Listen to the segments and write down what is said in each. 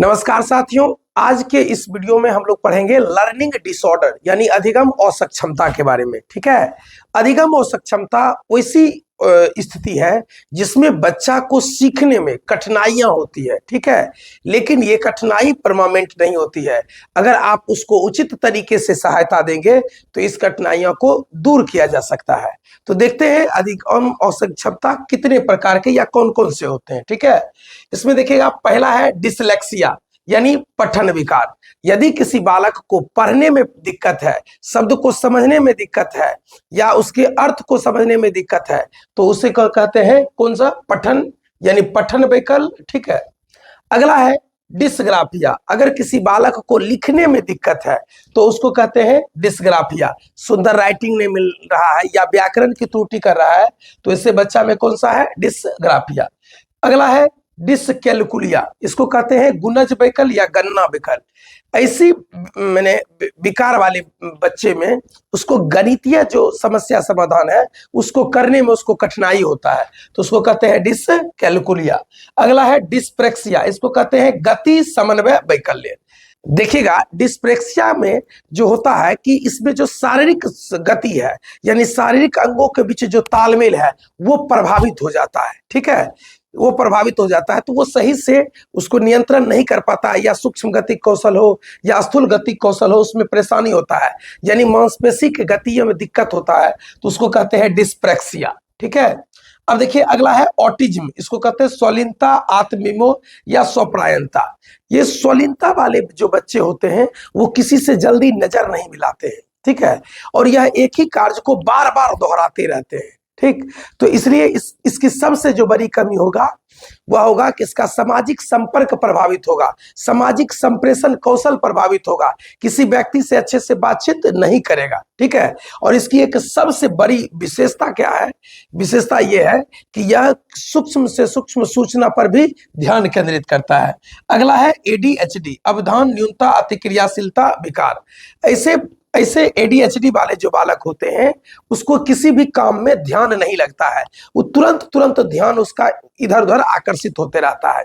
नमस्कार साथियों, आज के इस वीडियो में हम लोग पढ़ेंगे लर्निंग डिसऑर्डर यानी अधिगम असक्षमता के बारे में। ठीक है, अधिगम असक्षमता वैसी स्थिति है जिसमें बच्चा को सीखने में कठिनाइयां होती है। ठीक है, लेकिन ये कठिनाई परमानेंट नहीं होती है। अगर आप उसको उचित तरीके से सहायता देंगे तो इस कठिनाइयों को दूर किया जा सकता है। तो देखते हैं अधिगम असक्षमता कितने प्रकार के या कौन कौन से होते हैं। ठीक है, इसमें देखिएगा, पहला है डिसलेक्सिया यानी पठन विकार। यदि किसी बालक को पढ़ने में दिक्कत है, शब्द को समझने में दिक्कत है या उसके अर्थ को समझने में दिक्कत है तो उसे कहते हैं कौन सा, पठन यानी पठन विकल। ठीक है, अगला है डिसग्राफिया। अगर किसी बालक को लिखने में दिक्कत है तो उसको कहते हैं डिसग्राफिया। सुंदर राइटिंग नहीं मिल रहा है या व्याकरण की त्रुटि कर रहा है तो इससे बच्चा में कौन सा है, डिसग्राफिया। अगला है डिसकैलकुलिया, इसको कहते हैं गुणज विकल या गणना विकल। ऐसी मैंने विकार वाले बच्चे में उसको गणितीय जो समस्या समाधान है उसको करने में उसको कठिनाई होता है तो उसको कहते हैं डिसकैलकुलिया। अगला है डिस्प्रेक्सिया, इसको कहते हैं गति समन्वय वैकल्य। देखिएगा, डिस्प्रेक्सिया में जो होता है कि इसमें जो शारीरिक गति है यानी शारीरिक अंगों के बीच जो तालमेल है वो प्रभावित हो जाता है। ठीक है, वो प्रभावित हो जाता है तो वो सही से उसको नियंत्रण नहीं कर पाता, या सूक्ष्म गति कौशल हो या स्थूल गति कौशल हो उसमें परेशानी होता है, यानी मांसपेशी की गतियों में दिक्कत होता है तो उसको कहते हैं डिस्प्रेक्सिया। ठीक है, अब देखिए अगला है ऑटिज्म, इसको कहते हैं स्वलीनता, आत्मविमोह या स्वपरायणता। ये स्वलीनता वाले जो बच्चे होते हैं वो किसी से जल्दी नजर नहीं मिलाते हैं। ठीक है, और यह एक ही कार्य को बार बार दोहराते रहते हैं। ठीक, तो इसलिए इसकी सबसे जो बड़ी कमी होगा वह होगा कि इसका सामाजिक संपर्क प्रभावित होगा, सामाजिक संप्रेषण कौशल प्रभावित होगा, किसी व्यक्ति से अच्छे से बातचीत नहीं करेगा। ठीक है, और इसकी एक सबसे बड़ी विशेषता क्या है, विशेषता यह है कि यह सूक्ष्म से सूक्ष्म सूचना पर भी ध्यान केंद्रित करता है। अगला है एडीएचडी, अवधान न्यूनता अतिक्रियाशीलता विकार। ऐसे एडीएचडी वाले जो बालक होते हैं उसको किसी भी काम में ध्यान नहीं लगता है, वो तुरंत ध्यान उसका इधर उधर आकर्षित होते रहता है।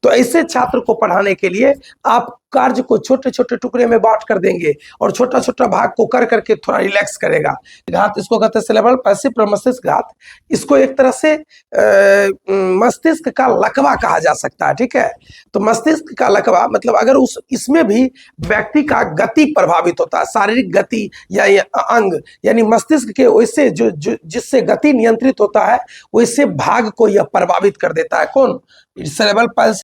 तो ऐसे छात्र को पढ़ाने के लिए आप कार्य को छोटे छोटे टुकड़े में बांट कर देंगे और छोटा छोटा भाग को कर करके थोड़ा रिलैक्स करेगा। घात इसको कहते हैं सेरेब्रल पैसिव प्रमस्तिष्क घात। इसको एक तरह से मस्तिष्क का लकवा कहा जा सकता है। ठीक है, तो मस्तिष्क का लकवा मतलब अगर इसमें भी व्यक्ति का गति प्रभावित होता है, शारीरिक गति या अंग यानी मस्तिष्क के वैसे जो जिससे गति नियंत्रित होता है वैसे भाग को यह प्रभावित कर देता है। कौन, सेरेब्रल